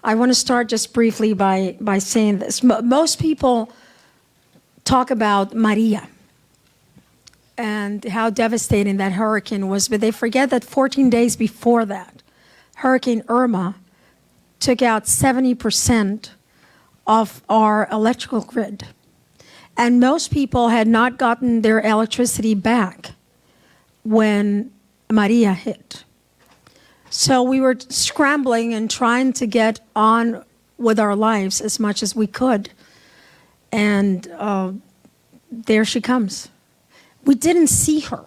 I want to start just briefly by saying this. Most people talk about Maria and how devastating that hurricane was, but they forget that 14 days before that, Hurricane Irma took out 70% of our electrical grid. And most people had not gotten their electricity back when Maria hit. So we were scrambling and trying to get on with our lives as much as we could. And there she comes. We didn't see her.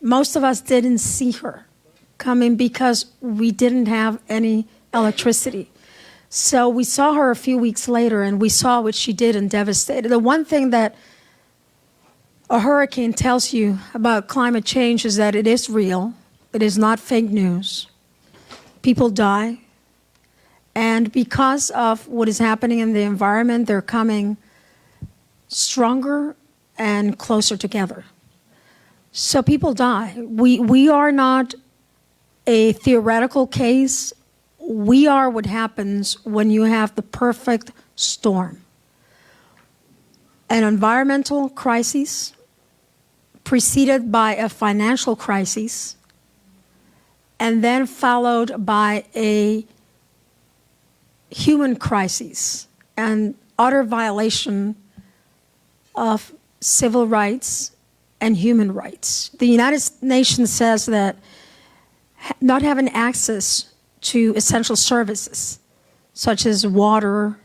Most of us didn't see her coming because we didn't have any electricity. So we saw her a few weeks later, and we saw what she did and devastated. The one thing that a hurricane tells you about climate change is that it is real. It is not fake news. People die. And because of what is happening in the environment, they're coming stronger and closer together. So people die. We are not a theoretical case. We are what happens when you have the perfect storm. An environmental crisis preceded by a financial crisis, and then followed by a human crisis and utter violation of civil rights and human rights. The United Nations says that not having access to essential services, such as water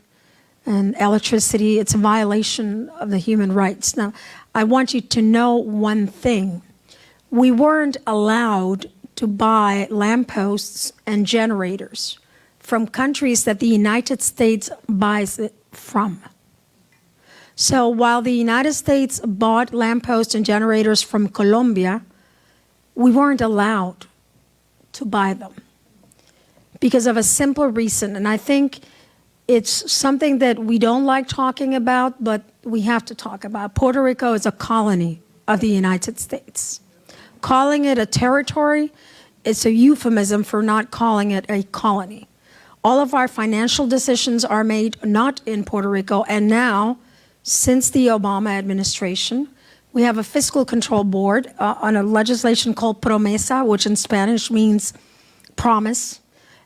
and electricity, it's a violation of the human rights. Now, I want you to know one thing. We weren't allowed to buy lampposts and generators from countries that the United States buys it from. So while the United States bought lampposts and generators from Colombia, we weren't allowed to buy them because of a simple reason. And I think it's something that we don't like talking about, but we have to talk about. Puerto Rico is a colony of the United States. Calling it a territory is a euphemism for not calling it a colony. All of our financial decisions are made not in Puerto Rico, and now, since the Obama administration, we have a fiscal control board on a legislation called Promesa, which in Spanish means promise,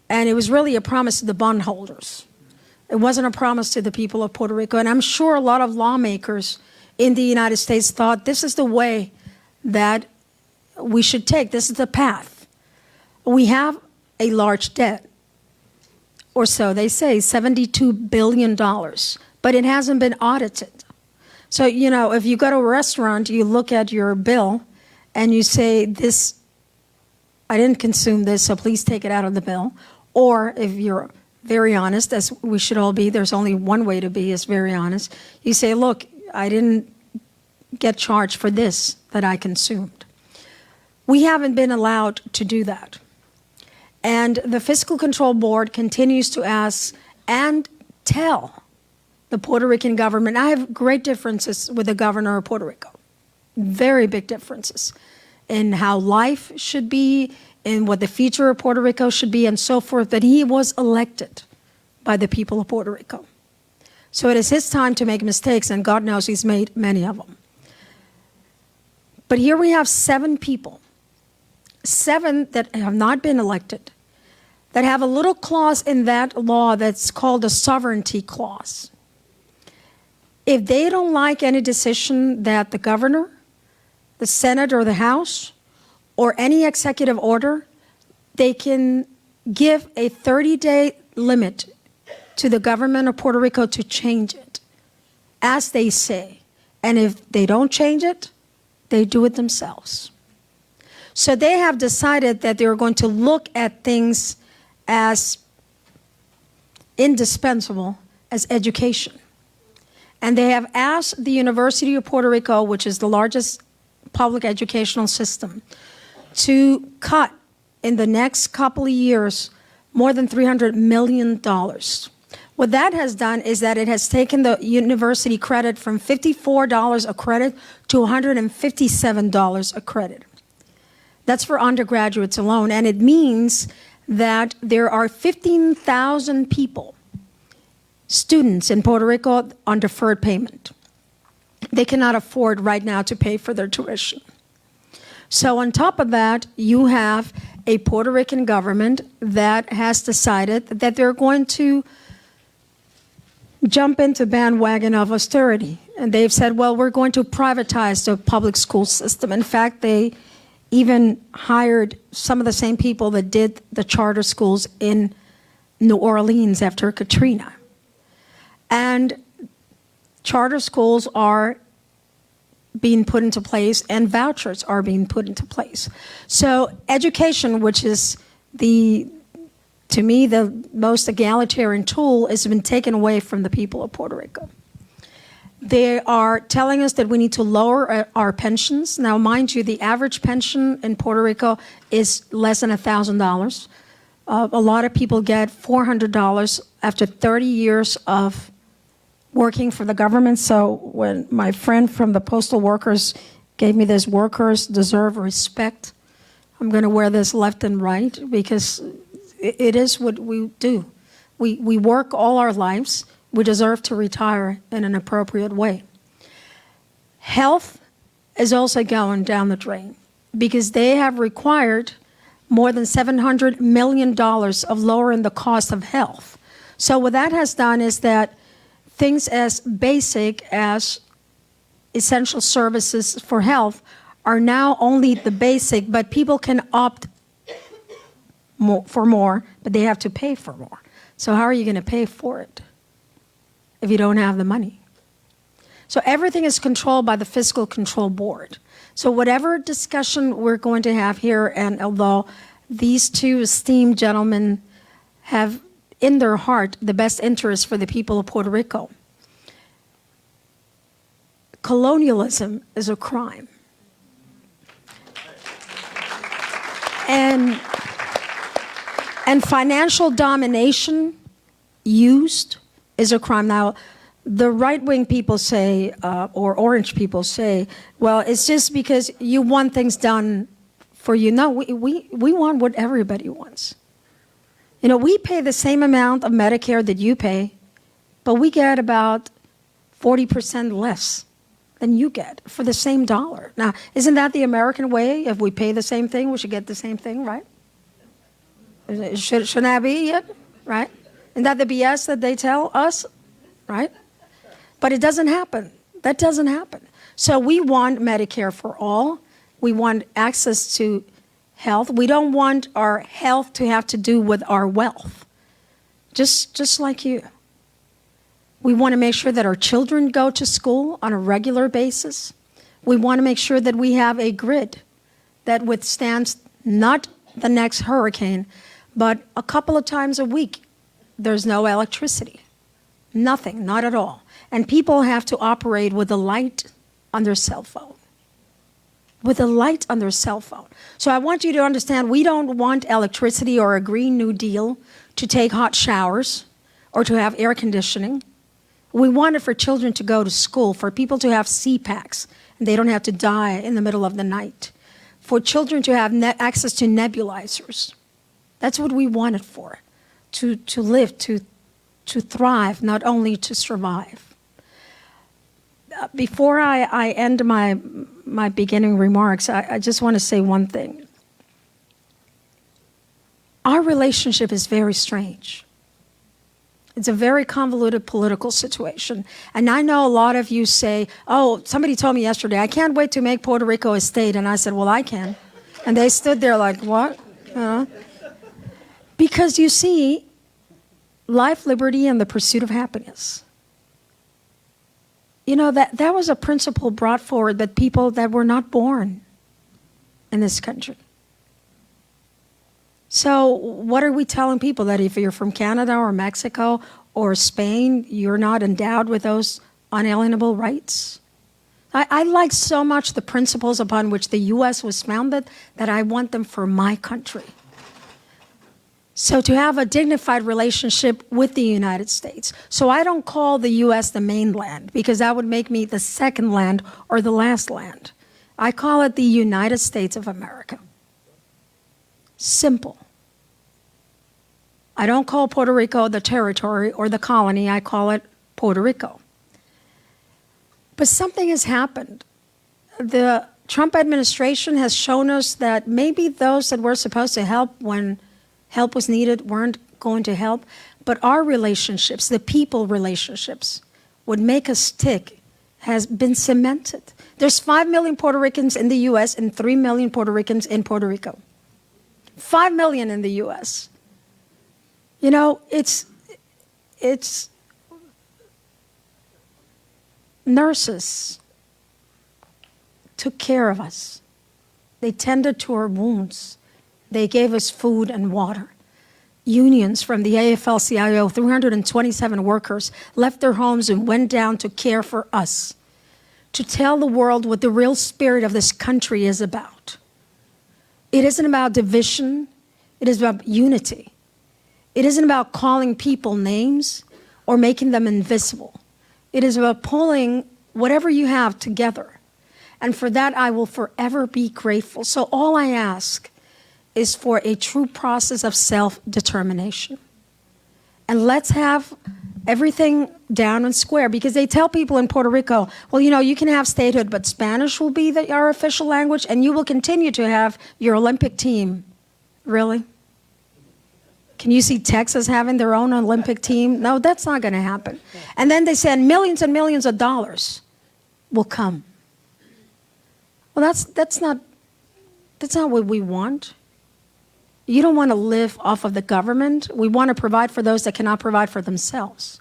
and it was really a promise to the bondholders. It wasn't a promise to the people of Puerto Rico, and I'm sure a lot of lawmakers in the United States thought this is the way that we should take, this is the path. We have a large debt, or so they say, $72 billion, but it hasn't been audited. So, you know, if you go to a restaurant, you look at your bill and you say, this, I didn't consume this, so please take it out of the bill. Or if you're very honest, as we should all be, there's only one way to be, is very honest. You say, look, I didn't get charged for this that I consumed. We haven't been allowed to do that. And the Fiscal Control Board continues to ask and tell the Puerto Rican government. I have great differences with the governor of Puerto Rico, very big differences in how life should be, in what the future of Puerto Rico should be, and so forth, but he was elected by the people of Puerto Rico. So it is his time to make mistakes, and God knows he's made many of them. But here we have 7 people, 7 that have not been elected, that have a little clause in that law that's called a sovereignty clause. If they don't like any decision that the governor, the Senate, or the House, or any executive order, they can give a 30-day limit to the government of Puerto Rico to change it, as they say. And if they don't change it, they do it themselves. So they have decided that they're going to look at things as indispensable as education. And they have asked the University of Puerto Rico, which is the largest public educational system, to cut in the next couple of years more than $300 million. What that has done is that it has taken the university credit from $54 a credit to $157 a credit. That's for undergraduates alone, and it means that there are 15,000 people, students in Puerto Rico on deferred payment. They cannot afford right now to pay for their tuition. So on top of that, you have a Puerto Rican government that has decided that they're going to jump into bandwagon of austerity. And they've said, well, we're going to privatize the public school system. In fact, they even hired some of the same people that did the charter schools in New Orleans after Katrina. And charter schools are being put into place and vouchers are being put into place. So education, which is to me, the most egalitarian tool, has been taken away from the people of Puerto Rico. They are telling us that we need to lower our pensions. Now, mind you, the average pension in Puerto Rico is less than $1,000. A lot of people get $400 after 30 years of working for the government. So when my friend from the postal workers gave me this, workers deserve respect, I'm going to wear this left and right, because it is what we do. We work all our lives. We deserve to retire in an appropriate way. Health is also going down the drain, because they have required more than $700 million of lowering the cost of health. So what that has done is that things as basic as essential services for health are now only the basic, but people can opt for more, but they have to pay for more. So how are you going to pay for it if you don't have the money? So everything is controlled by the Fiscal Control Board. So whatever discussion we're going to have here, and although these two esteemed gentlemen have in their heart the best interest for the people of Puerto Rico, colonialism is a crime. And financial domination used is a crime. Now, the right-wing people say, or orange people say, well, it's just because you want things done for you. No, we want what everybody wants. You know, we pay the same amount of Medicare that you pay, but we get about 40% less than you get for the same dollar. Now, isn't that the American way? If we pay the same thing, we should get the same thing, right? Shouldn't that be it, right? Isn't that the BS that they tell us, right? But it doesn't happen. That doesn't happen. So we want Medicare for all. We want access to health. We don't want our health to have to do with our wealth, just like you. We want to make sure that our children go to school on a regular basis. We want to make sure that we have a grid that withstands not the next hurricane, but a couple of times a week, there's no electricity. Nothing, not at all. And people have to operate with a light on their cell phone. With a light on their cell phone. So I want you to understand, we don't want electricity or a Green New Deal to take hot showers or to have air conditioning. We want it for children to go to school, for people to have CPACs, and they don't have to die in the middle of the night. For children to have access to nebulizers. That's what we want it for. To live, to thrive, not only to survive. Before I end my beginning remarks, I just want to say one thing. Our relationship is very strange. It's a very convoluted political situation. And I know a lot of you say, oh, somebody told me yesterday, I can't wait to make Puerto Rico a state. And I said, well, I can. And they stood there like, what? Because you see, life, liberty, and the pursuit of happiness. You know, that was a principle brought forward by people that were not born in this country. So what are we telling people? That if you're from Canada or Mexico or Spain, you're not endowed with those unalienable rights? I like so much the principles upon which the U.S. was founded that I want them for my country. So to have a dignified relationship with the United States. So I don't call the U.S. the mainland, because that would make me the second land or the last land. I call it the United States of America. Simple. I don't call Puerto Rico the territory or the colony. I call it Puerto Rico. But something has happened. The Trump administration has shown us that maybe those that were supposed to help when help was needed weren't going to help, but our relationships, the people relationships, would make us tick, has been cemented. There's 5 million Puerto Ricans in the U.S. and 3 million Puerto Ricans in Puerto Rico. 5 million in the U.S. You know, it's nurses took care of us. They tended to our wounds. They gave us food and water. Unions from the AFL-CIO, 327 workers, left their homes and went down to care for us, to tell the world what the real spirit of this country is about. It isn't about division. It is about unity. It isn't about calling people names or making them invisible. It is about pulling whatever you have together. And for that, I will forever be grateful. So all I ask is for a true process of self-determination. And let's have everything down and square, because they tell people in Puerto Rico, well, you know, you can have statehood, but Spanish will be our official language, and you will continue to have your Olympic team. Really? Can you see Texas having their own Olympic team? No, that's not going to happen. And then they said millions and millions of dollars will come. Well, that's not what we want. You don't want to live off of the government. We want to provide for those that cannot provide for themselves.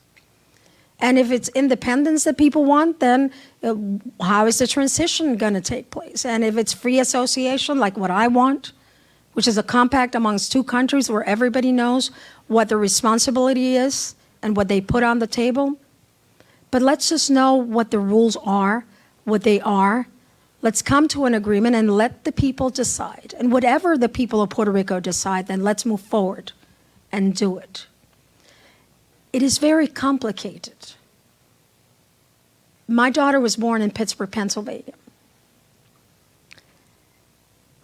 And if it's independence that people want, then how is the transition going to take place? And if it's free association, like what I want, which is a compact amongst two countries where everybody knows what the responsibility is and what they put on the table. But let's just know what the rules are, what they are. Let's come to an agreement and let the people decide. And whatever the people of Puerto Rico decide, then let's move forward and do it. It is very complicated. My daughter was born in Pittsburgh, Pennsylvania.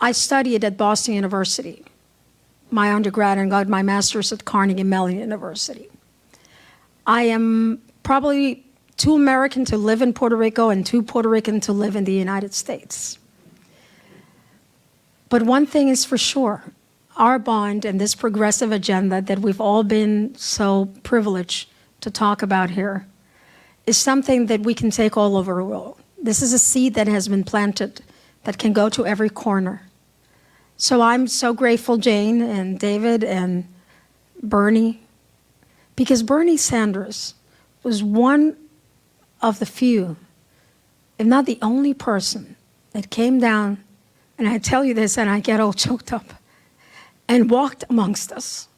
I studied at Boston University, my undergrad, and got my master's at Carnegie Mellon University. I am probably too American to live in Puerto Rico and too Puerto Rican to live in the United States. But one thing is for sure, our bond and this progressive agenda that we've all been so privileged to talk about here is something that we can take all over the world. This is a seed that has been planted that can go to every corner. So I'm so grateful, Jane and David and Bernie, because Bernie Sanders was one of the few, if not the only person, that came down, and I tell you this and I get all choked up, and walked amongst us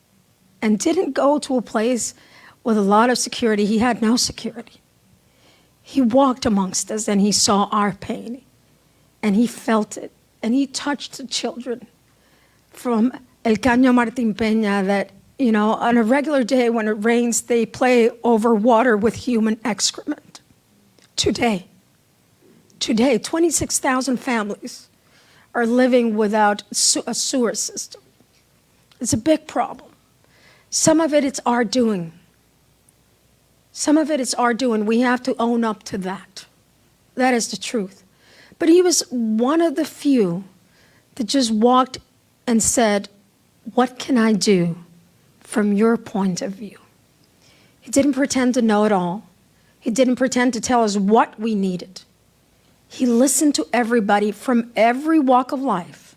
and didn't go to a place with a lot of security. He had no security. He walked amongst us and he saw our pain and he felt it and he touched the children from El Caño Martín Peña that, you know, on a regular day when it rains, they play over water with human excrement. Today, 26,000 families are living without a sewer system. It's a big problem. Some of it is our doing. Some of it is our doing. We have to own up to that. That is the truth. But he was one of the few that just walked and said, what can I do from your point of view? He didn't pretend to know it all. He didn't pretend to tell us what we needed. He listened to everybody from every walk of life.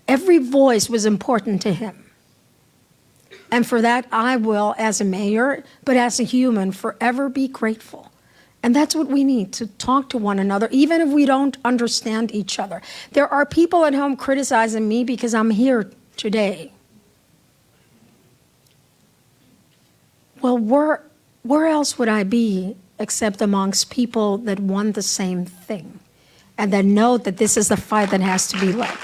Every voice was important to him. And for that, I will, as a mayor, but as a human, forever be grateful. And that's what we need, to talk to one another, even if we don't understand each other. There are people at home criticizing me because I'm here today. Well, where else would I be except amongst people that want the same thing and that know that this is the fight that has to be led?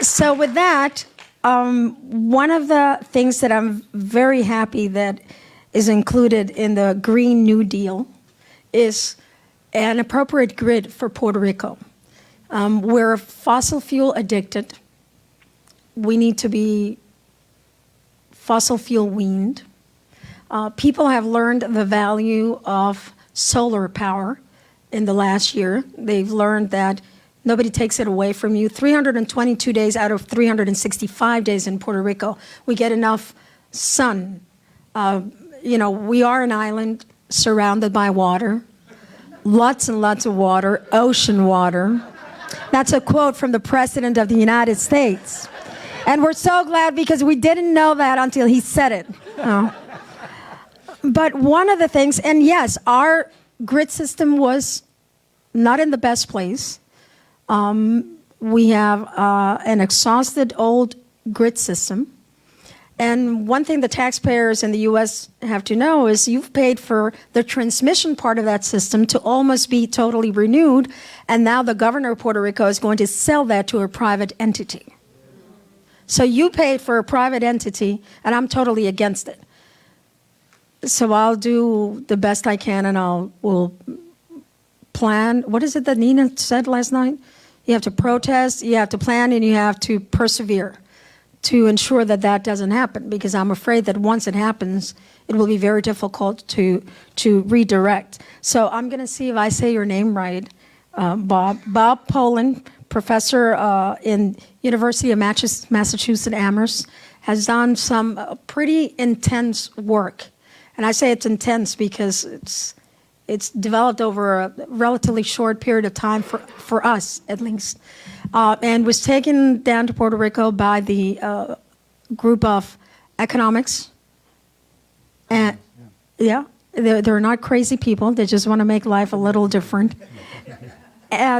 So with that, one of the things that I'm very happy that is included in the Green New Deal is an appropriate grid for Puerto Rico. We're fossil fuel addicted. we need to be fossil fuel weaned. People have learned the value of solar power in the last year. They've learned that nobody takes it away from you. 322 days out of 365 days in Puerto Rico, we get enough sun. We are an island surrounded by water, lots and lots of water, ocean water. That's a quote from the President of the United States. And we're so glad because we didn't know that until he said it. But one of the things, and yes, our grid system was not in the best place. We have an exhausted old grid system. And one thing the taxpayers in the U.S. have to know is you've paid for the transmission part of that system to almost be totally renewed, and now the governor of Puerto Rico is going to sell that to a private entity. So you paid for a private entity, and I'm totally against it. So I'll do the best I can, and we'll plan. What is it that Nina said last night? You have to protest, you have to plan, and you have to persevere to ensure that that doesn't happen, because I'm afraid that once it happens, it will be very difficult to redirect. So I'm going to see if I say your name right, Bob. Bob Poland, professor in University of Massachusetts Amherst, has done some pretty intense work. And I say it's intense because it's developed over a relatively short period of time for us, at least, and was taken down to Puerto Rico by the group of economics. And yeah, they're not crazy people. They just want to make life a little different.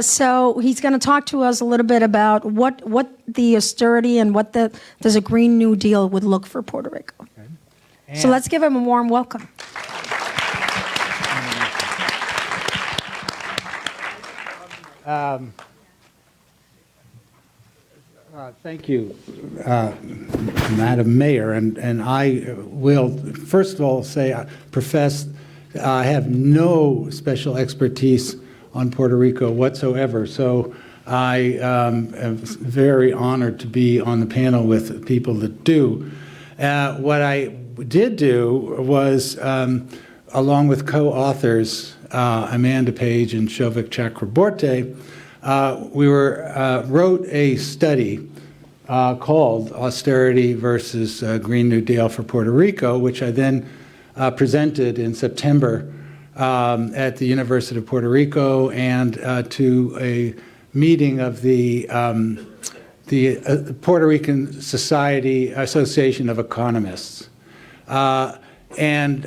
So he's going to talk to us a little bit about what the austerity and what does a Green New Deal would look for Puerto Rico. Okay. So let's give him a warm welcome. Thank you, Madam Mayor, and I will first of all say I have no special expertise on Puerto Rico whatsoever, so I am very honored to be on the panel with people that do. What I did do was, along with co-authors Amanda Page and Shovik Chakraborty, we wrote a study called Austerity versus Green New Deal for Puerto Rico, which I then presented in September at the University of Puerto Rico and to a meeting of the Puerto Rican Society Association of Economists. And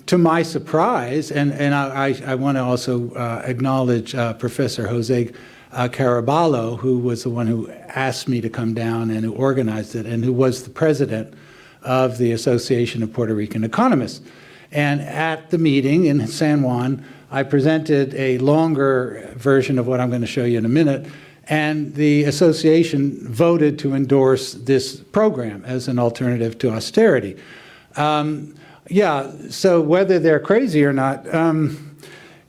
to my surprise, and I want to also acknowledge Professor Jose Caraballo, who was the one who asked me to come down and who organized it, and who was the president of the Association of Puerto Rican Economists. And at the meeting in San Juan, I presented a longer version of what I'm going to show you in a minute, and the association voted to endorse this program as an alternative to austerity. Yeah, so whether they're crazy or not,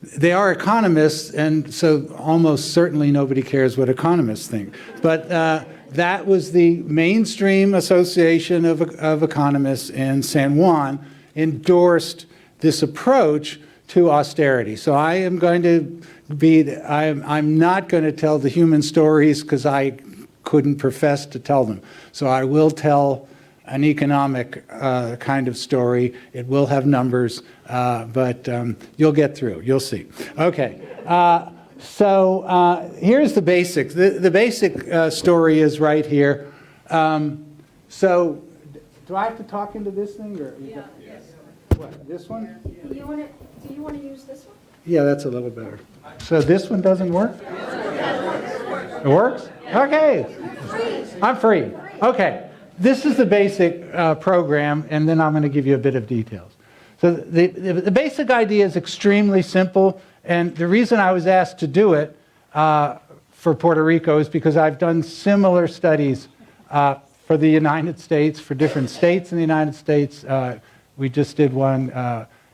they are economists, and so almost certainly nobody cares what economists think. But that was the mainstream association of economists in San Juan endorsed this approach to austerity. So I am going to I'm not going to tell the human stories because I couldn't profess to tell them. So I will tell an economic kind of story. It will have numbers, but you'll get through. You'll see. Okay. So here's the basics. The basic story is right here. So do I have to talk into this thing? Or yeah. Yes. What, this one? Do you want to use this one? Yeah, that's a little better. So this one doesn't work? It works? Okay. I'm free. Okay. This is the basic program, and then I'm going to give you a bit of details. So the basic idea is extremely simple, and the reason I was asked to do it for Puerto Rico is because I've done similar studies for the United States, for different states in the United States. We just did one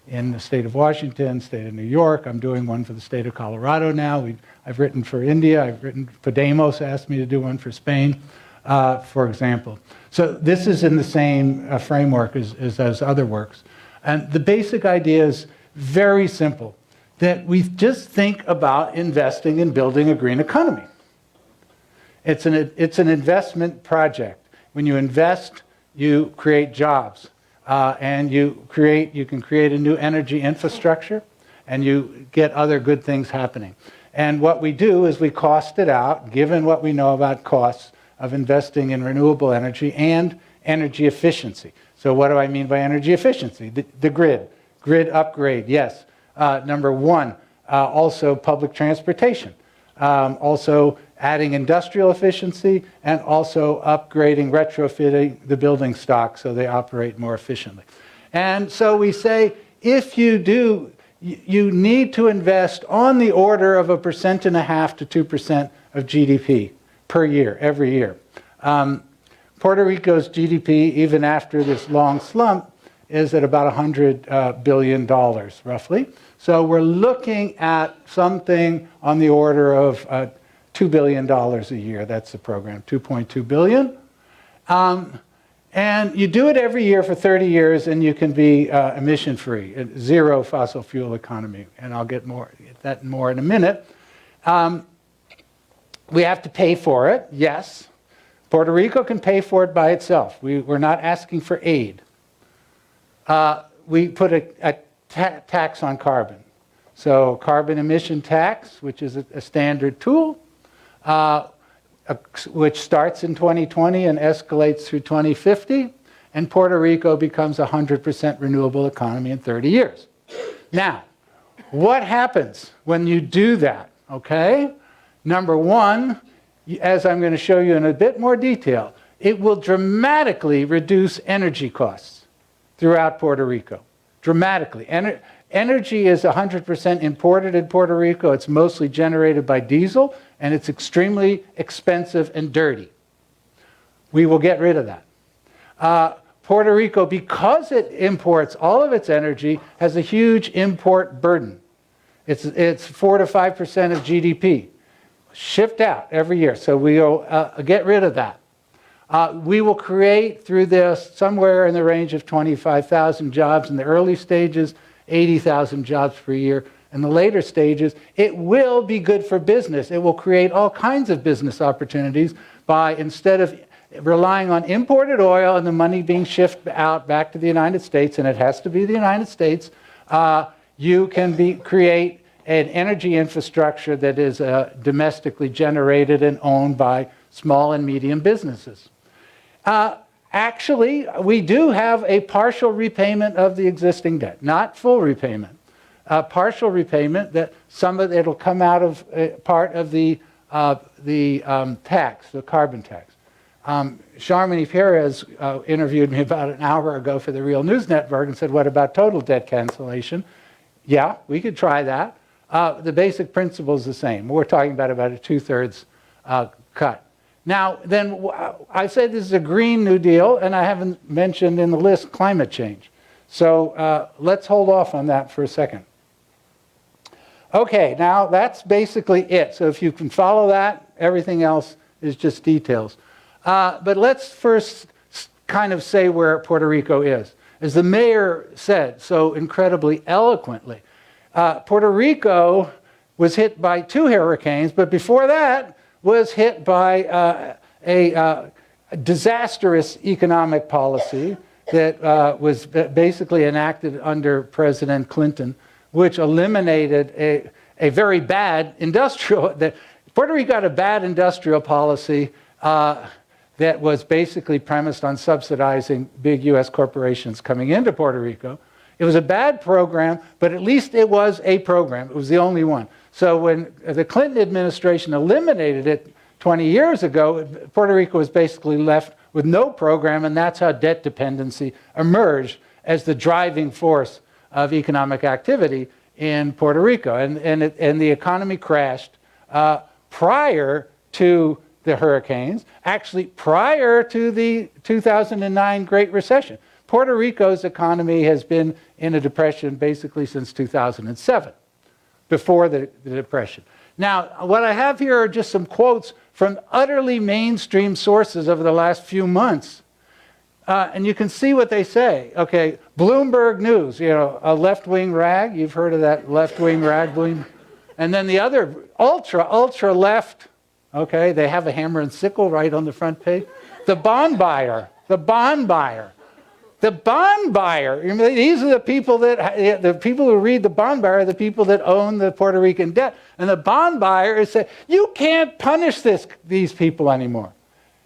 in the state of Washington, state of New York. I'm doing one for the state of Colorado now. I've written for India. Podemos asked me to do one for Spain. for example. So this is in the same framework as those other works. And the basic idea is very simple, that we just think about investing in building a green economy. It's an investment project. When you invest, you create jobs, and you can create a new energy infrastructure, and you get other good things happening. And what we do is we cost it out, given what we know about costs of investing in renewable energy and energy efficiency. So what do I mean by energy efficiency? The grid upgrade, yes. Number one, also public transportation. Also adding industrial efficiency, and also upgrading, retrofitting the building stock so they operate more efficiently. And so we say, if you do, you need to invest on the order of 1.5% to 2% of GDP per year, every year. Puerto Rico's GDP, even after this long slump, is at about $100 billion, roughly. So we're looking at something on the order of $2 billion a year. That's the program, 2.2 billion. And you do it every year for 30 years, and you can be emission-free, zero fossil fuel economy. And I'll get that more in a minute. We have to pay for it, yes. Puerto Rico can pay for it by itself. We're not asking for aid. We put a tax on carbon. So carbon emission tax, which is a standard tool, which starts in 2020 and escalates through 2050, and Puerto Rico becomes a 100% renewable economy in 30 years. Now, what happens when you do that, okay? Number one, as I'm going to show you in a bit more detail, it will dramatically reduce energy costs throughout Puerto Rico. Dramatically. Energy is 100% imported in Puerto Rico. It's mostly generated by diesel, and it's extremely expensive and dirty. We will get rid of that. Puerto Rico, because it imports all of its energy, has a huge import burden. It's 4 to 5% of GDP. Shipped out every year, so we'll get rid of that. We will create through this somewhere in the range of 25,000 jobs in the early stages, 80,000 jobs per year. In the later stages, it will be good for business. It will create all kinds of business opportunities by, instead of relying on imported oil and the money being shipped out back to the United States, and it has to be the United States, you can create an energy infrastructure that is domestically generated and owned by small and medium businesses. Actually, we do have a partial repayment of the existing debt, not full repayment. Partial repayment that some of it will come out of part of the tax, the carbon tax. Charmony Perez interviewed me about an hour ago for the Real News Network and said, what about total debt cancellation? Yeah, we could try that. The basic principle is the same. We're talking about a 2/3 cut. Now, then, I said this is a Green New Deal, and I haven't mentioned in the list climate change. So let's hold off on that for a second. Okay, now that's basically it. So if you can follow that, everything else is just details. But let's first kind of say where Puerto Rico is. As the mayor said so incredibly eloquently, Puerto Rico was hit by 2 hurricanes, but before that was hit by a disastrous economic policy that was basically enacted under President Clinton, which eliminated a very bad industrial... Puerto Rico had a bad industrial policy that was basically premised on subsidizing big U.S. corporations coming into Puerto Rico. It was a bad program, but at least it was a program. It was the only one. So when the Clinton administration eliminated it 20 years ago, Puerto Rico was basically left with no program, and that's how debt dependency emerged as the driving force of economic activity in Puerto Rico. And the economy crashed prior to the hurricanes, actually prior to the 2009 Great Recession. Puerto Rico's economy has been in a depression basically since 2007, before the depression. Now, what I have here are just some quotes from utterly mainstream sources over the last few months. And you can see what they say. Okay, Bloomberg News, you know, a left-wing rag. You've heard of that left-wing rag. And then the other, ultra left. Okay, they have a hammer and sickle right on the front page. The bond buyer. The bond buyer. The bond buyer. These are the people who read the bond buyer are the people that own the Puerto Rican debt. And the bond buyer is saying, you can't punish these people anymore.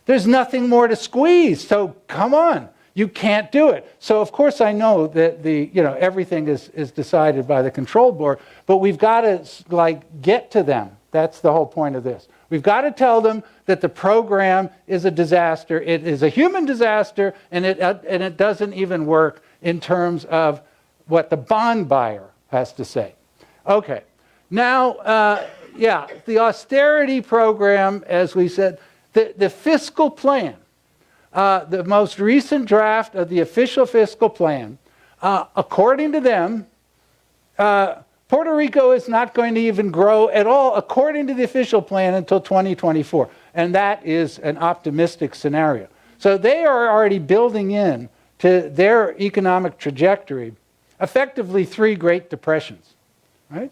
There's nothing more to squeeze. So come on, you can't do it. So of course I know that everything is decided by the control board, but we've got to get to them. That's the whole point of this. We've got to tell them that the program is a disaster. It is a human disaster, and it doesn't even work in terms of what the bond buyer has to say. Okay, now, the austerity program, as we said, the fiscal plan, the most recent draft of the official fiscal plan, according to them, Puerto Rico is not going to even grow at all, according to the official plan, until 2024. And that is an optimistic scenario. So they are already building in to their economic trajectory, effectively 3 Great Depressions. Right?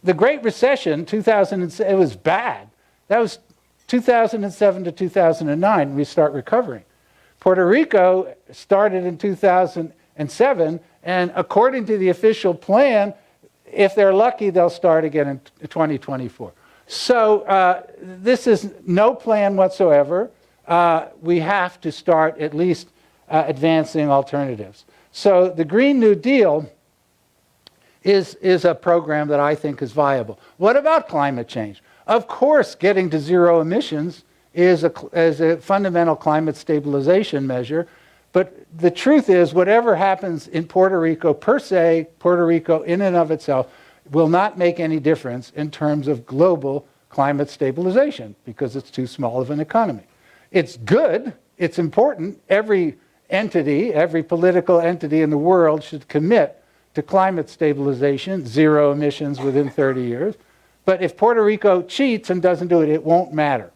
The Great Recession, 2007, it was bad. That was 2007 to 2009, we start recovering. Puerto Rico started in 2007, and according to the official plan, if they're lucky, they'll start again in 2024. So this is no plan whatsoever. We have to start at least advancing alternatives. So the Green New Deal is a program that I think is viable. What about climate change? Of course, getting to zero emissions is a fundamental climate stabilization measure. But the truth is, whatever happens in Puerto Rico per se, Puerto Rico in and of itself, will not make any difference in terms of global climate stabilization because it's too small of an economy. It's good, it's important. Every entity, every political entity in the world should commit to climate stabilization, zero emissions within 30 years. But if Puerto Rico cheats and doesn't do it, it won't matter,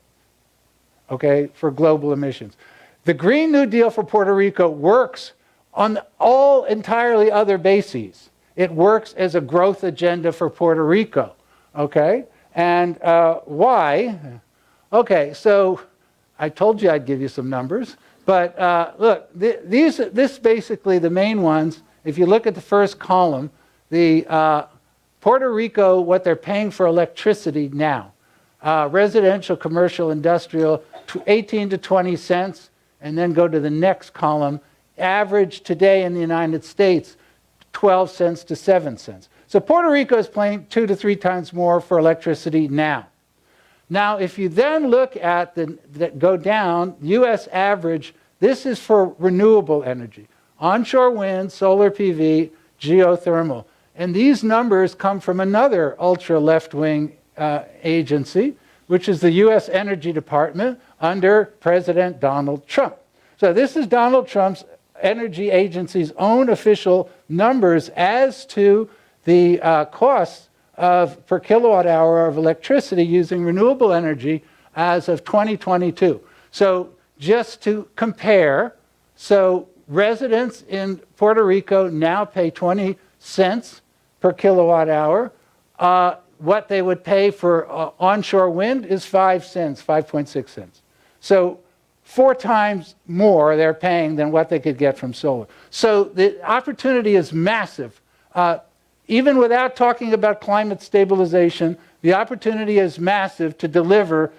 okay, for global emissions. The Green New Deal for Puerto Rico works on all entirely other bases. It works as a growth agenda for Puerto Rico, okay? And why? Okay, so I told you I'd give you some numbers. But look, this basically the main ones. If you look at the first column, the Puerto Rico, what they're paying for electricity now, residential, commercial, industrial, 18 to 20 cents. And then go to the next column, average today in the United States, 12 cents to 7 cents. So Puerto Rico is paying 2 to 3 times more for electricity now. Now, if you then look at go down, U.S. average, this is for renewable energy, onshore wind, solar PV, geothermal. And these numbers come from another ultra left-wing agency, which is the U.S. Energy Department under President Donald Trump. So this is Donald Trump's energy agency's own official numbers as to the costs per kilowatt hour of electricity using renewable energy as of 2022. So just to compare, so residents in Puerto Rico now pay 20 cents per kilowatt hour. What they would pay for onshore wind is 5 cents, 5.6 cents. So 4 times more they're paying than what they could get from solar. So the opportunity is massive. Even without talking about climate stabilization, the opportunity is massive to deliver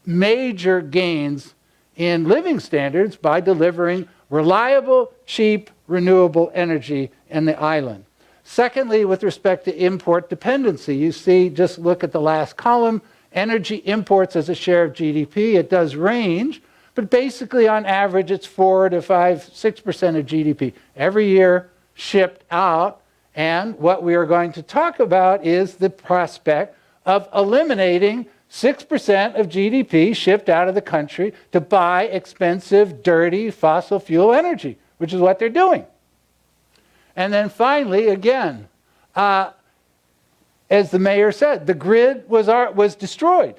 major gains in living standards by delivering reliable, cheap, renewable energy in the island. Secondly, with respect to import dependency, you see, just look at the last column, energy imports as a share of GDP. It does range, but basically on average it's 4 to 5, 6% of GDP every year shipped out. And what we are going to talk about is the prospect of eliminating 6% of GDP shipped out of the country to buy expensive, dirty, fossil fuel energy, which is what they're doing. And then finally, again, as the mayor said, the grid was destroyed.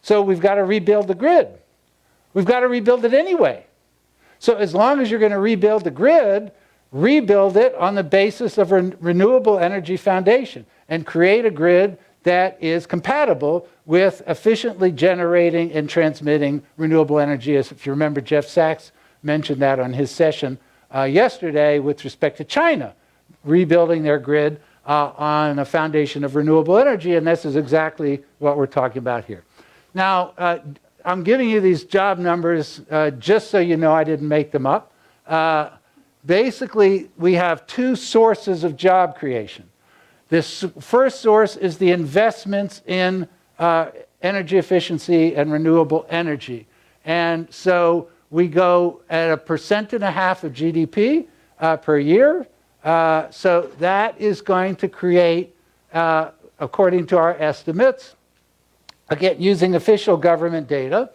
So we've got to rebuild the grid. We've got to rebuild it anyway. So as long as you're going to rebuild the grid, rebuild it on the basis of a renewable energy foundation and create a grid that is compatible with efficiently generating and transmitting renewable energy. As if you remember, Jeff Sachs mentioned that on his session yesterday with respect to China, rebuilding their grid on a foundation of renewable energy, and this is exactly what we're talking about here. Now, I'm giving you these job numbers just so you know I didn't make them up. Basically, we have two sources of job creation. This first source is the investments in energy efficiency and renewable energy. And so we go at 1.5% of GDP per year. So that is going to create, according to our estimates, again, using official government data,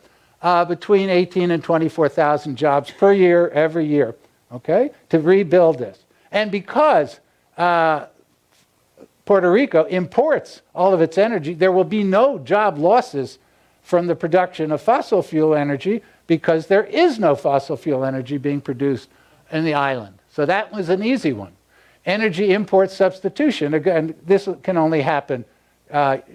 between 18 and 24,000 jobs per year, every year, okay, to rebuild this. And because Puerto Rico imports all of its energy, there will be no job losses from the production of fossil fuel energy because there is no fossil fuel energy being produced in the island. So that was an easy one. Energy import substitution, again, this can only happen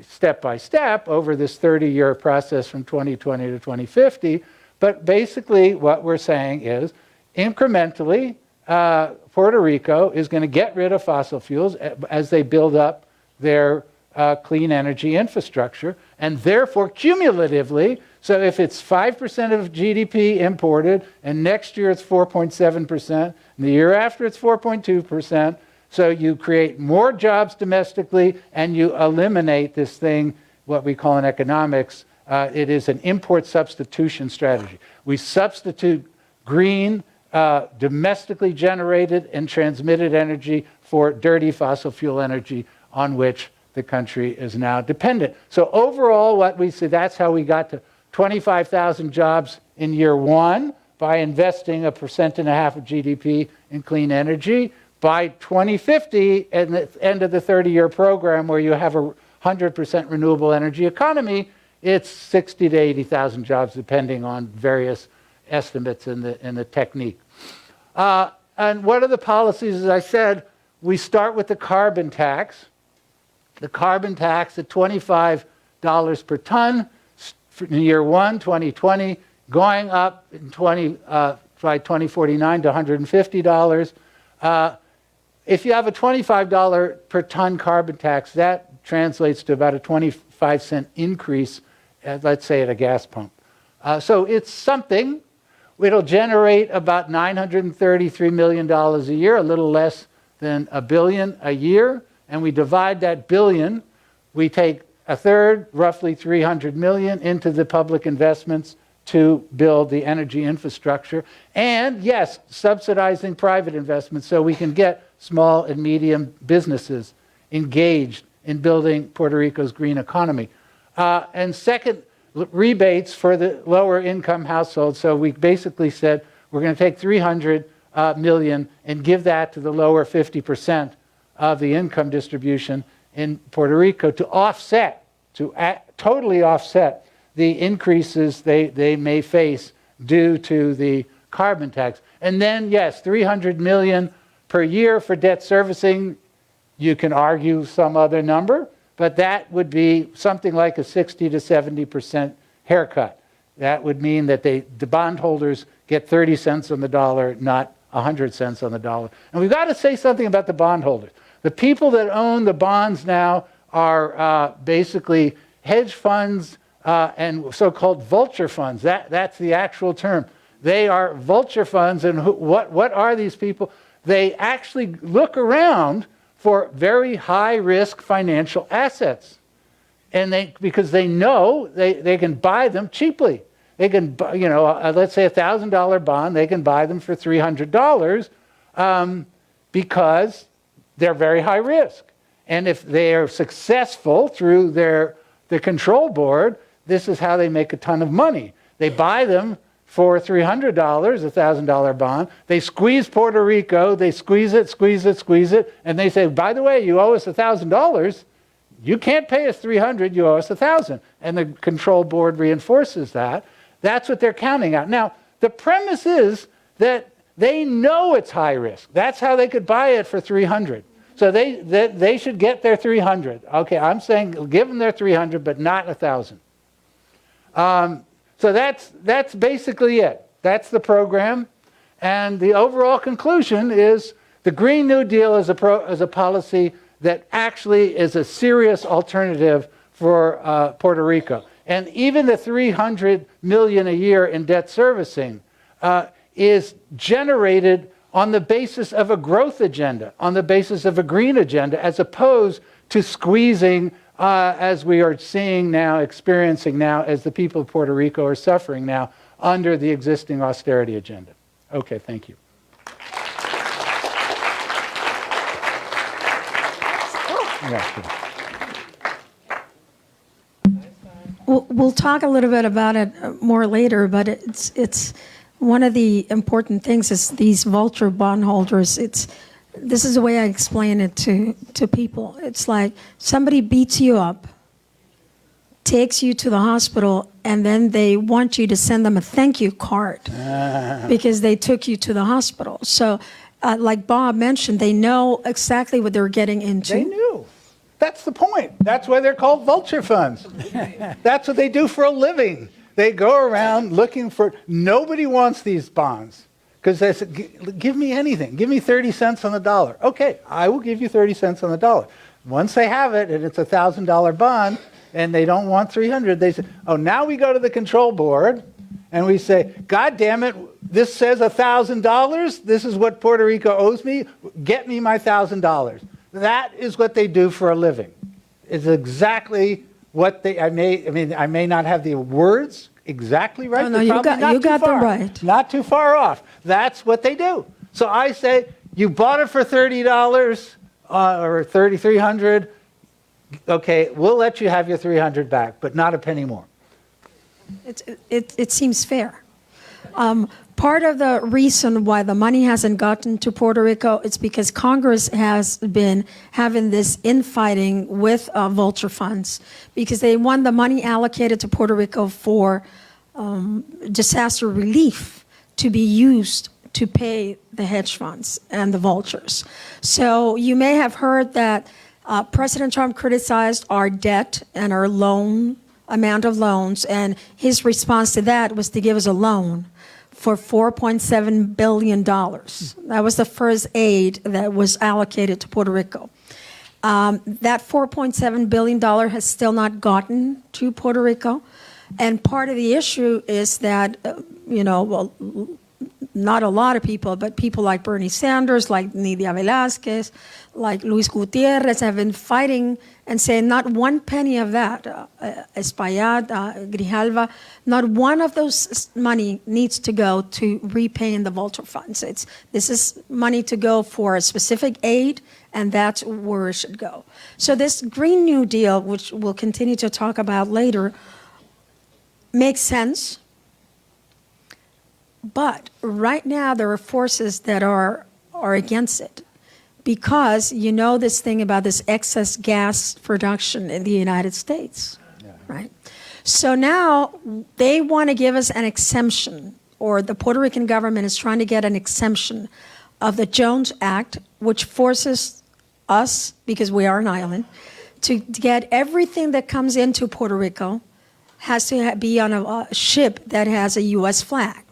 step by step over this 30-year process from 2020 to 2050. But basically what we're saying is incrementally, Puerto Rico is going to get rid of fossil fuels as they build up their clean energy infrastructure, and therefore cumulatively, so if it's 5% of GDP imported, and next year it's 4.7%, and the year after it's 4.2%, so you create more jobs domestically and you eliminate this thing, what we call in economics, it is an import substitution strategy. We substitute green, domestically generated and transmitted energy for dirty fossil fuel energy on which the country is now dependent. So overall, what we see, that's how we got to 25,000 jobs in year one by investing 1.5% of GDP in clean energy. By 2050, at the end of the 30-year program where you have a 100% renewable energy economy, it's 60 to 80,000 jobs depending on various estimates in the technique. And what are the policies? As I said, we start with the carbon tax. The carbon tax at $25 per ton in year one, 2020, going up in by 2049 to $150. If you have a $25 per ton carbon tax, that translates to about a 25-cent increase, let's say, at a gas pump. So it's something. It'll generate about $933 million a year, a little less than $1 billion a year. And we divide that billion, we take a third, roughly $300 million, into the public investments to build the energy infrastructure. And yes, subsidizing private investments so we can get small and medium businesses engaged in building Puerto Rico's green economy. And second, rebates for the lower income households. So we basically said we're going to take $300 million and give that to the lower 50% of the income distribution in Puerto Rico to offset, totally offset the increases they may face due to the carbon tax. And then, yes, $300 million per year for debt servicing. You can argue some other number, but that would be something like a 60 to 70% haircut. That would mean that the bondholders get 30 cents on the dollar, not 100 cents on the dollar. And we've got to say something about the bondholders. The people that own the bonds now are basically hedge funds and so-called vulture funds. That's the actual term. They are vulture funds, and what are these people? They actually look around for very high-risk financial assets, and because they know they can buy them cheaply. They can, let's say $1,000 bond, they can buy them for $300 because they're very high risk. And if they are successful through the control board, this is how they make a ton of money. They buy them for $300, $1,000 bond. They squeeze Puerto Rico. They squeeze it, and they say, by the way, you owe us $1,000. you can't pay us 300, you owe us 1,000. And the control board reinforces that. That's what they're counting out. Now, the premise is that they know it's high risk. That's how they could buy it for 300. So they should get their 300. Okay, I'm saying give them their 300, but not 1,000. So that's basically it. That's the program. And the overall conclusion is the Green New Deal is a policy that actually is a serious alternative for Puerto Rico. And even the $300 million a year in debt servicing is generated on the basis of a growth agenda, on the basis of a green agenda, as opposed to squeezing, as we are seeing now, experiencing now, as the people of Puerto Rico are suffering now under the existing austerity agenda. Okay, thank you. We'll talk a little bit about it more later, but it's one of the important things is these vulture bondholders. This is the way I explain it to people. It's like somebody beats you up, takes you to the hospital, and then they want you to send them a thank you card because they took you to the hospital. So, like Bob mentioned, they know exactly what they're getting into. They knew. That's the point. That's why they're called vulture funds. That's what they do for a living. They go around looking for, nobody wants these bonds because they say, give me anything. Give me 30 cents on the dollar. Okay, I will give you 30 cents on the dollar. Once they have it and it's a $1,000 bond and they don't want 300, they say, oh, now we go to the control board and we say, God damn it, this says $1,000. This is what Puerto Rico owes me. Get me my $1,000. That is what they do for a living. It's exactly what I may not have the words exactly right. Oh, no, you got them right. Not too far off. That's what they do. So I say, you bought it for $30 or $3,300. Okay, we'll let you have your 300 back, but not a penny more. It seems fair. Part of the reason why the money hasn't gotten to Puerto Rico is because Congress has been having this infighting with vulture funds because they want the money allocated to Puerto Rico for disaster relief to be used to pay the hedge funds and the vultures. So you may have heard that President Trump criticized our debt and our amount of loans, and his response to that was to give us a loan for $4.7 billion. That was the first aid that was allocated to Puerto Rico. That $4.7 billion has still not gotten to Puerto Rico. And part of the issue is that, not a lot of people, but people like Bernie Sanders, like Nidia Velázquez, like Luis Gutierrez have been fighting and saying not one penny of that, Espaillat, Grijalva, not one of those money needs to go to repaying the vulture funds. This is money to go for a specific aid, and that's where it should go. So this Green New Deal, which we'll continue to talk about later, makes sense. But right now there are forces that are against it because this thing about this excess gas production in the United States, right? So now they want to give us an exemption, or the Puerto Rican government is trying to get an exemption of the Jones Act, which forces us, because we are an island, to get everything that comes into Puerto Rico has to be on a ship that has a U.S. flag.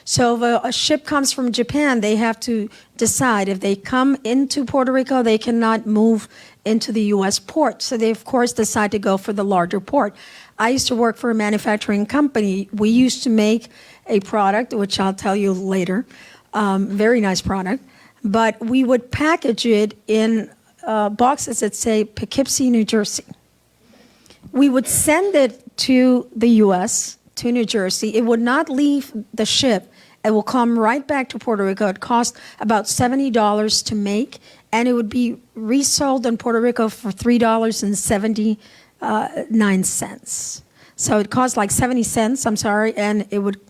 So if a ship comes from Japan, they have to decide if they come into Puerto Rico, they cannot move into the U.S. port. So they, of course, decide to go for the larger port. I used to work for a manufacturing company. We used to make a product, which I'll tell you later, very nice product, but we would package it in boxes that say Poughkeepsie, New Jersey. We would send it to the U.S., to New Jersey. It would not leave the ship. It will come right back to Puerto Rico. It cost about $70 to make, and it would be resold in Puerto Rico for $3.79. So it cost like 70 cents, and it would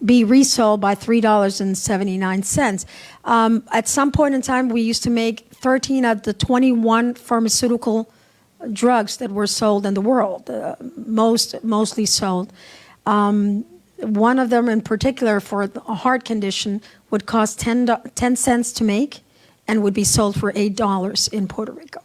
be resold by $3.79. At some point in time, we used to make 13 of the 21 pharmaceutical drugs that were sold in the world, mostly sold. One of them in particular for a heart condition would cost 10 cents to make and would be sold for $8 in Puerto Rico.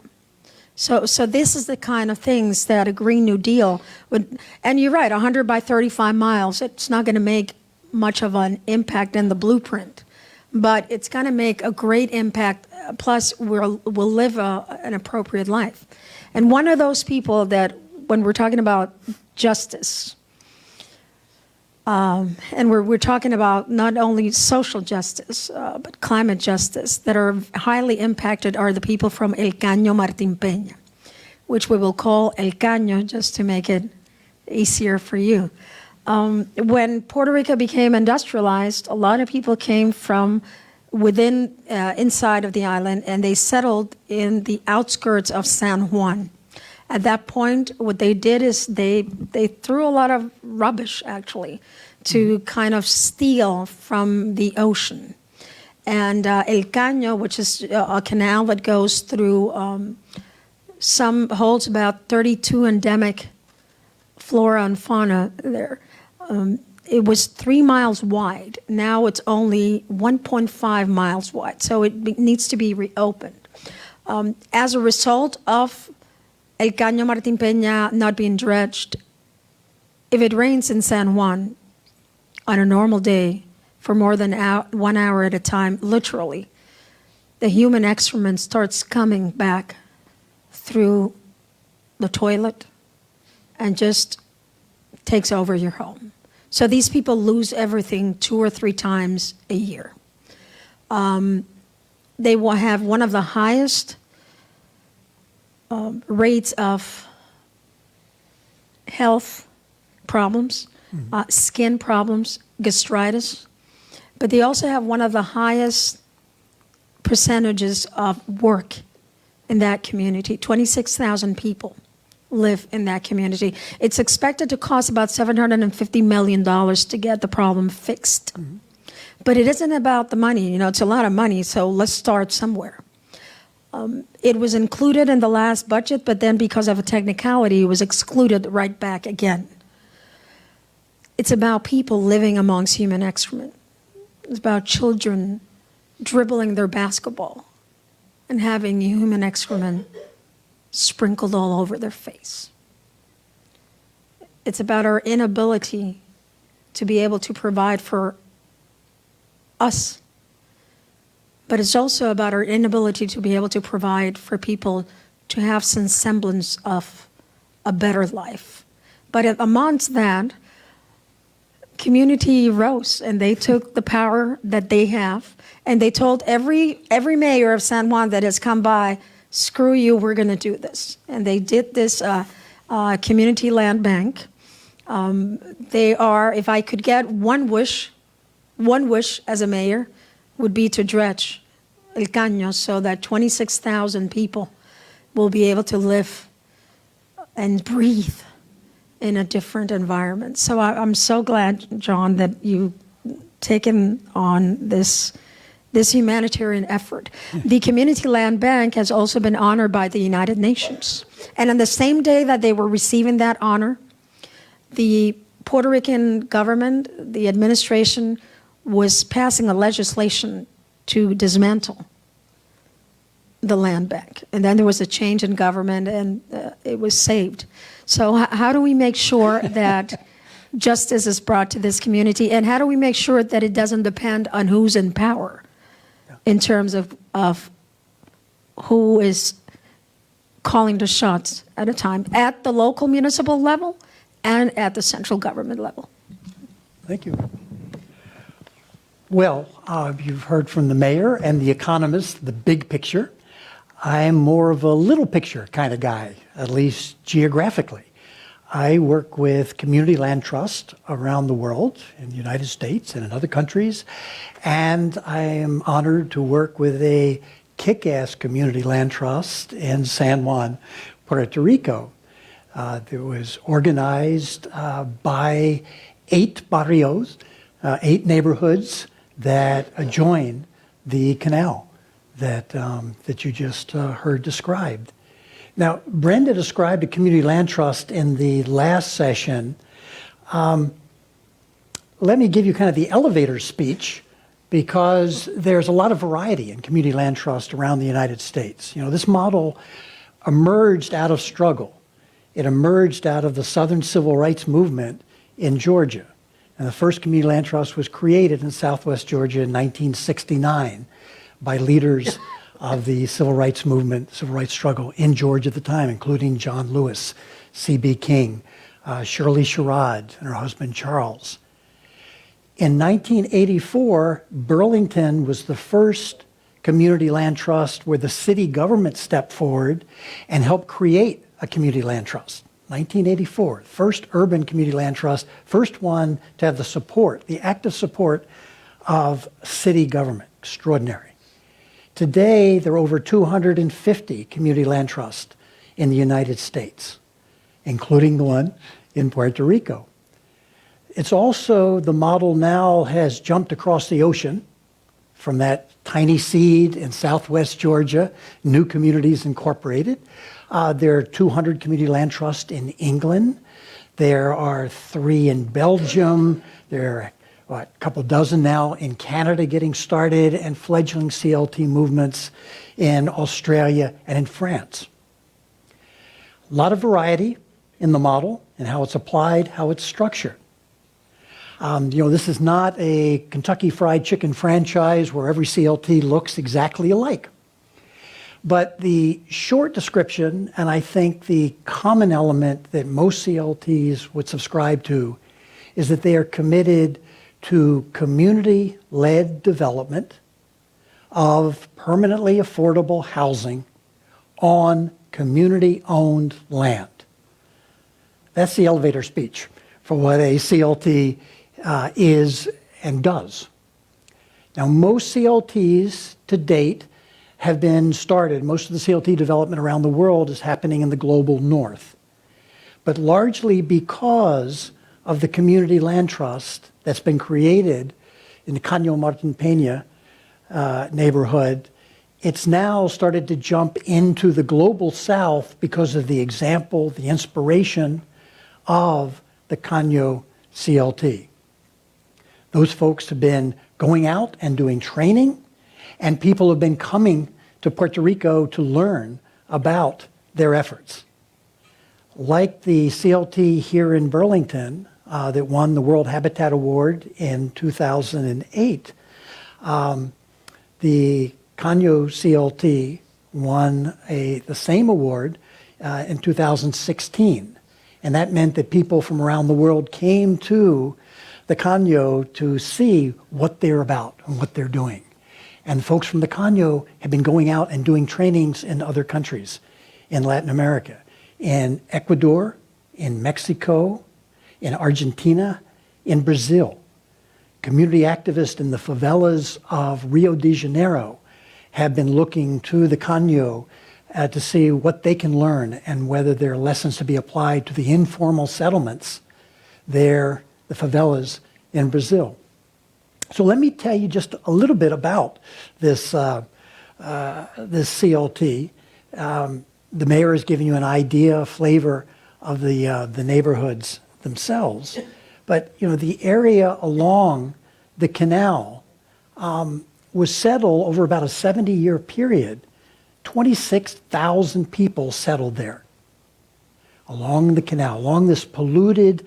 So this is the kind of things that a Green New Deal would, and you're right, 100 by 35 miles, it's not going to make much of an impact in the blueprint, but it's going to make a great impact, plus we'll live an appropriate life. And one of those people that, when we're talking about justice, and we're talking about not only social justice, but climate justice that are highly impacted are the people from El Caño Martín Peña, which we will call El Caño just to make it easier for you. When Puerto Rico became industrialized, a lot of people came from within, inside of the island, and they settled in the outskirts of San Juan. At that point, what they did is they threw a lot of rubbish, actually, to kind of steal from the ocean. And El Caño, which is a canal that goes through, holds about 32 endemic flora and fauna there. It was 3 miles wide. Now it's only 1.5 miles wide, so it needs to be reopened. As a result of El Caño Martín Peña not being dredged, if it rains in San Juan on a normal day for more than 1 hour at a time, literally, the human excrement starts coming back through the toilet and just takes over your home. So these people lose everything 2 or 3 times a year. They will have one of the highest rates of health problems, skin problems, gastritis, but they also have one of the highest percentages of work in that community. 26,000 people live in that community. It's expected to cost about $750 million to get the problem fixed. But it isn't about the money. You know, it's a lot of money, so let's start somewhere. It was included in the last budget, but then because of a technicality, it was excluded right back again. It's about people living amongst human excrement. It's about children dribbling their basketball and having human excrement sprinkled all over their face. It's about our inability to be able to provide for us, but it's also about our inability to be able to provide for people to have some semblance of a better life. But amongst that, community rose, and they took the power that they have, and they told every mayor of San Juan that has come by, screw you, we're going to do this. And they did this community land bank. They are, if I could get one wish as a mayor, would be to dredge El Caño so that 26,000 people will be able to live and breathe in a different environment. So I'm so glad, John, that you've taken on this humanitarian effort. The Community Land Bank has also been honored by the United Nations. And on the same day that they were receiving that honor, the Puerto Rican government, the administration, was passing a legislation to dismantle the land bank. And then there was a change in government, and it was saved. So how do we make sure that justice is brought to this community, and how do we make sure that it doesn't depend on who's in power in terms of who is calling the shots at a time, at the local municipal level and at the central government level? Thank you. Well, you've heard from the mayor and the economist, the big picture. I'm more of a little picture kind of guy, at least geographically. I work with community land trust around the world, in the United States and in other countries, and I am honored to work with a kick-ass community land trust in San Juan, Puerto Rico. It was organized by 8 barrios, 8 neighborhoods that adjoin the canal that you just heard described. Now, Brenda described a community land trust in the last session. Let me give you kind of the elevator speech, because there's a lot of variety in community land trust around the United States. You know, this model emerged out of struggle. It emerged out of the Southern Civil Rights Movement in Georgia. And the first community land trust was created in Southwest Georgia in 1969 by leaders of the civil rights movement, civil rights struggle in Georgia at the time, including John Lewis, C.B. King, Shirley Sherrod, and her husband Charles. In 1984, Burlington was the first community land trust where the city government stepped forward and helped create a community land trust. 1984, first urban community land trust, first one to have the support, the active support of city government. Extraordinary. Today, there are over 250 community land trusts in the United States, including the one in Puerto Rico. It's also, the model now has jumped across the ocean from that tiny seed in Southwest Georgia, new communities incorporated. There are 200 community land trusts in England. There are 3 in Belgium. There are a couple dozen now in Canada getting started, and fledgling CLT movements in Australia and in France. A lot of variety in the model and how it's applied, how it's structured. This is not a Kentucky Fried Chicken franchise where every CLT looks exactly alike. But the short description, and I think the common element that most CLTs would subscribe to, is that they are committed to community-led development of permanently affordable housing on community-owned land. That's the elevator speech for what a CLT is and does. Now, most CLTs to date have been started. Most of the CLT development around the world is happening in the global north, but largely because of the community land trust that's been created in the Caño Martin Peña neighborhood. It's now started to jump into the global south because of the example, the inspiration of the Caño CLT. Those folks have been going out and doing training, and people have been coming to Puerto Rico to learn about their efforts. Like the CLT here in Burlington that won the World Habitat Award in 2008, the Caño CLT won the same award in 2016. And that meant that people from around the world came to the Caño to see what they're about and what they're doing. And folks from the Caño have been going out and doing trainings in other countries, in Latin America, in Ecuador, in Mexico, in Argentina, in Brazil. Community activists in the favelas of Rio de Janeiro have been looking to the Caño to see what they can learn and whether there are lessons to be applied to the informal settlements there, the favelas in Brazil. So let me tell you just a little bit about this, this CLT. The mayor has given you an idea, a flavor of the neighborhoods themselves. But the area along the canal was settled over about a 70-year period. 26,000 people settled there along the canal, along this polluted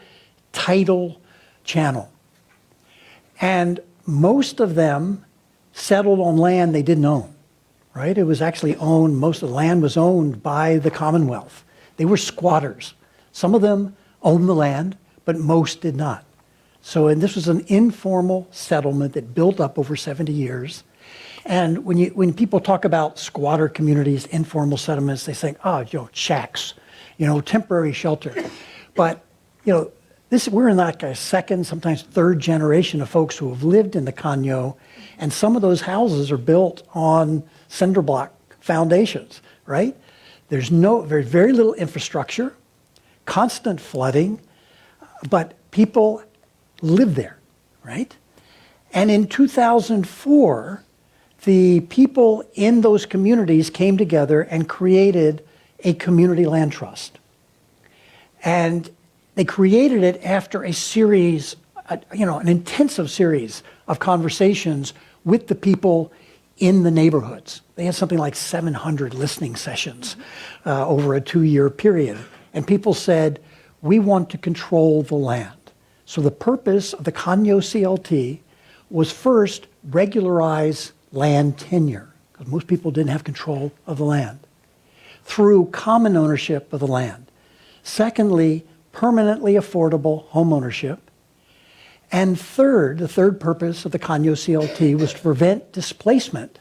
tidal channel. And most of them settled on land they didn't own, right? It was actually owned, most of the land was owned by the Commonwealth. They were squatters. Some of them owned the land, but most did not. And this was an informal settlement that built up over 70 years. And when people talk about squatter communities, informal settlements, they think, shacks, temporary shelter. But, we're in like a second, sometimes third generation of folks who have lived in the Caño, and some of those houses are built on cinder block foundations, right? There's very little infrastructure, constant flooding, but people live there, right? And in 2004, the people in those communities came together and created a community land trust. And they created it after a series, an intensive series of conversations with the people in the neighborhoods. They had something like 700 listening sessions over a 2-year period. And people said, we want to control the land. So the purpose of the Caño CLT was first regularize land tenure, because most people didn't have control of the land, through common ownership of the land. Secondly, permanently affordable home ownership. And third, the third purpose of the Caño CLT was to prevent displacement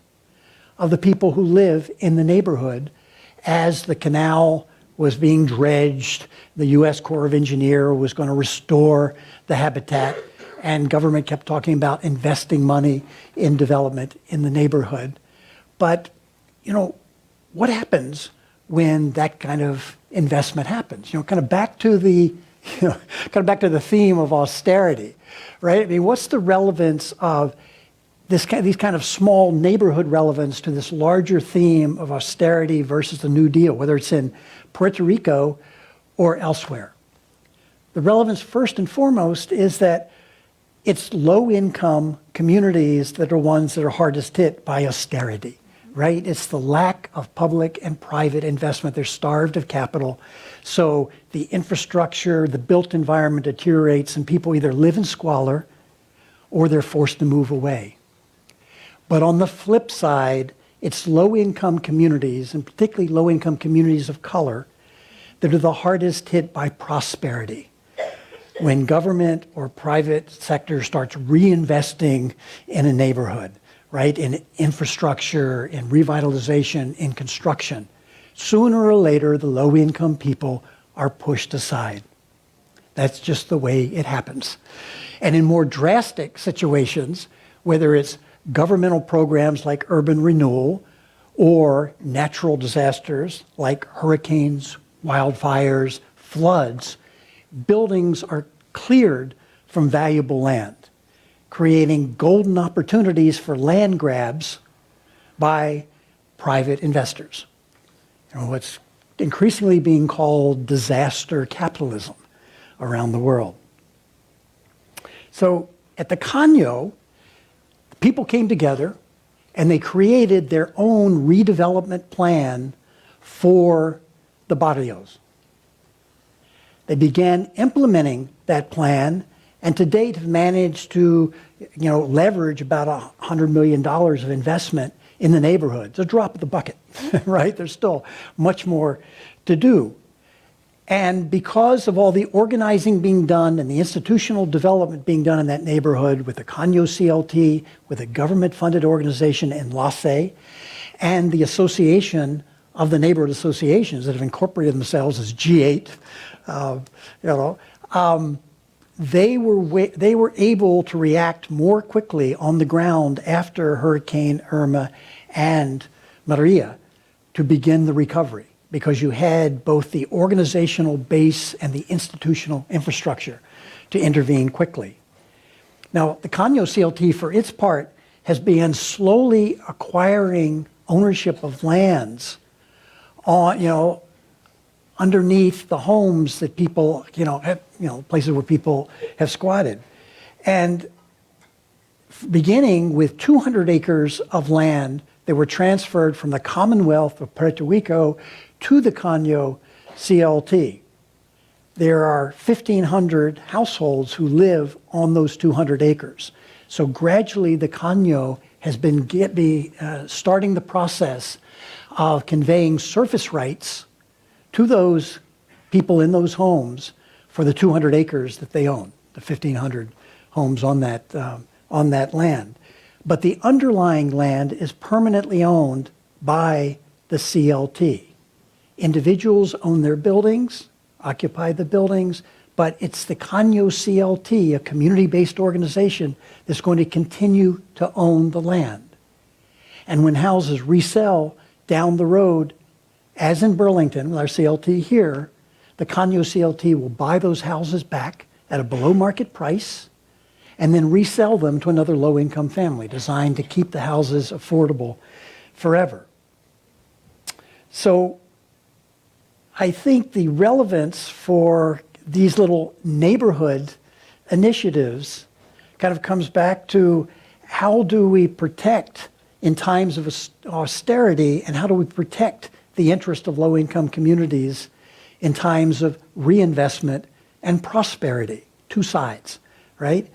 of the people who live in the neighborhood as the canal was being dredged. The U.S. Corps of Engineers was going to restore the habitat, and government kept talking about investing money in development in the neighborhood. But, what happens when that kind of investment happens? Kind of back to the theme of austerity, right? I mean, what's the relevance of these kind of small neighborhood relevance to this larger theme of austerity versus the New Deal, whether it's in Puerto Rico or elsewhere? The relevance, first and foremost, is that it's low-income communities that are ones that are hardest hit by austerity, right? It's the lack of public and private investment. They're starved of capital. So the infrastructure, the built environment deteriorates, and people either live in squalor or they're forced to move away. But on the flip side, it's low-income communities, and particularly low-income communities of color, that are the hardest hit by prosperity. When government or private sector starts reinvesting in a neighborhood, right, in infrastructure, in revitalization, in construction, sooner or later, the low-income people are pushed aside. That's just the way it happens. And in more drastic situations, whether it's governmental programs like urban renewal or natural disasters like hurricanes, wildfires, floods, buildings are cleared from valuable land, creating golden opportunities for land grabs by private investors. What's increasingly being called disaster capitalism around the world. So at the Caño, people came together and they created their own redevelopment plan for the barrios. They began implementing that plan, and to date have managed to leverage about $100 million of investment in the neighborhood. It's a drop of the bucket, right? There's still much more to do. And because of all the organizing being done and the institutional development being done in that neighborhood with the Caño CLT, with a government-funded organization in LACE, and the association of the neighborhood associations that have incorporated themselves as G8, they were able to react more quickly on the ground after Hurricane Irma and Maria to begin the recovery, because you had both the organizational base and the institutional infrastructure to intervene quickly. Now, the Caño CLT, for its part, has begun slowly acquiring ownership of lands on, underneath the homes that people, places where people have squatted. And beginning with 200 acres of land that were transferred from the Commonwealth of Puerto Rico to the Caño CLT. There are 1,500 households who live on those 200 acres. So gradually the Caño has been starting the process of conveying surface rights to those people in those homes for the 200 acres that they own, the 1,500 homes on that land. But the underlying land is permanently owned by the CLT. Individuals own their buildings, occupy the buildings, but it's the Caño CLT, a community-based organization, that's going to continue to own the land. And when houses resell down the road, as in Burlington, with our CLT here, the Caño CLT will buy those houses back at a below-market price and then resell them to another low-income family, designed to keep the houses affordable forever. So I think the relevance for these little neighborhood initiatives kind of comes back to how do we protect in times of austerity, and how do we protect the interest of low-income communities in times of reinvestment and prosperity? Two sides, right?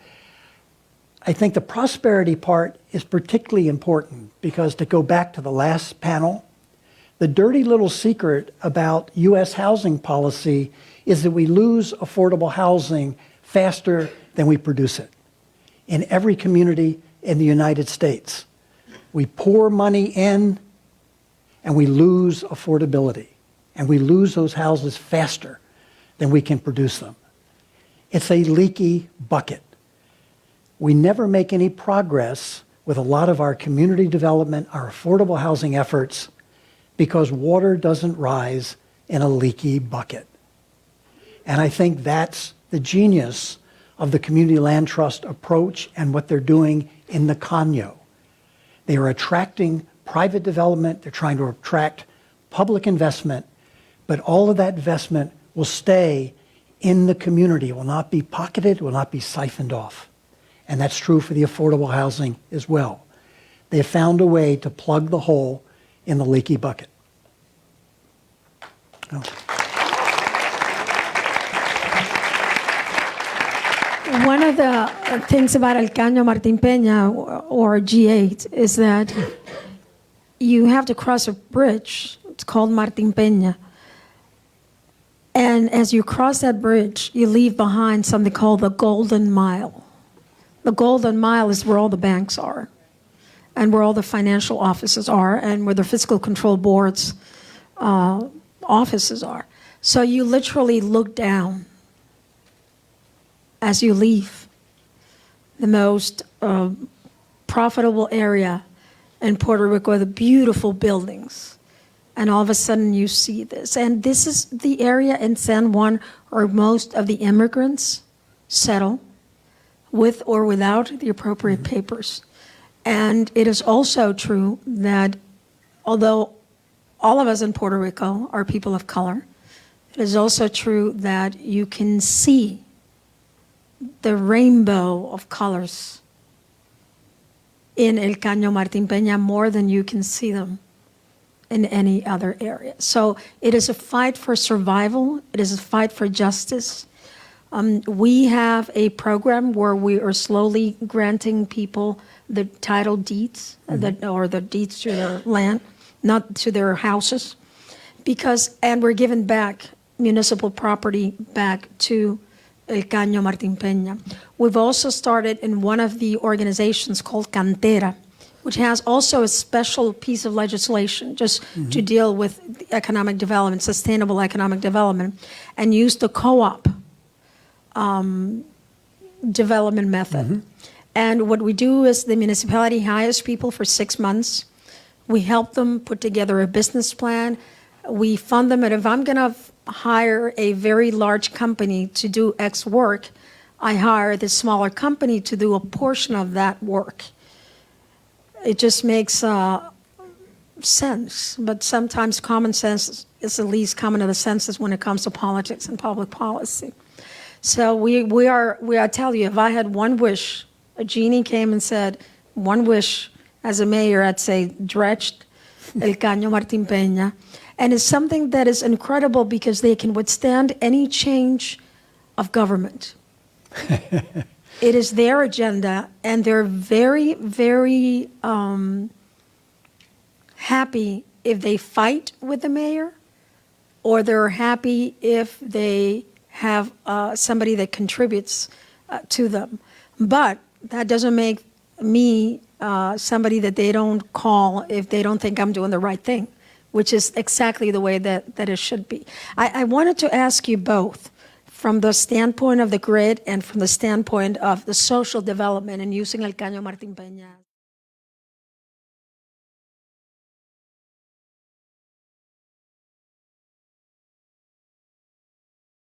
I think the prosperity part is particularly important because, to go back to the last panel, the dirty little secret about U.S. housing policy is that we lose affordable housing faster than we produce it in every community in the United States. We pour money in and we lose affordability, and we lose those houses faster than we can produce them. It's a leaky bucket. We never make any progress with a lot of our community development, our affordable housing efforts, because water doesn't rise in a leaky bucket. And I think that's the genius of the Community Land Trust approach and what they're doing in the Caño. They are attracting private development, they're trying to attract public investment, but all of that investment will stay in the community. It will not be pocketed, it will not be siphoned off. And that's true for the affordable housing as well. They have found a way to plug the hole in the leaky bucket. Oh. One of the things about El Caño Martín Peña, or G8, is that you have to cross a bridge. It's called Martín Peña. And as you cross that bridge, you leave behind something called the Golden Mile. The Golden Mile is where all the banks are, and where all the financial offices are, and where the fiscal control board's offices are. So you literally look down as you leave the most profitable area in Puerto Rico, the beautiful buildings. And all of a sudden you see this. And this is the area in San Juan where most of the immigrants settle, with or without the appropriate papers. And it is also true that although all of us in Puerto Rico are people of color, it is also true that you can see the rainbow of colors in El Caño Martín Peña more than you can see them in any other area. So it is a fight for survival. It is a fight for justice. We have a program where we are slowly granting people the title deeds, or the deeds to their land, not to their houses, and we're giving back municipal property back to El Caño Martín Peña. We've also started in one of the organizations called Cantera, which has also a special piece of legislation just to deal with economic development, sustainable economic development, and use the co-op development method. And what we do is the municipality hires people for 6 months. We help them put together a business plan. We fund them, and if I'm going to hire a very large company to do X work, I hire the smaller company to do a portion of that work. It just makes sense, but sometimes common sense is the least common of the senses when it comes to politics and public policy. So I tell you, if I had one wish, a genie came and said, one wish as a mayor, I'd say, dredged El Caño Martín Peña. And it's something that is incredible because they can withstand any change of government. It is their agenda, and they're very, very happy if they fight with the mayor, or they're happy if they have somebody that contributes to them. But that doesn't make me somebody that they don't call if they don't think I'm doing the right thing, which is exactly the way that it should be. I wanted to ask you both, from the standpoint of the grid and from the standpoint of the social development and using El Caño Martín Peña.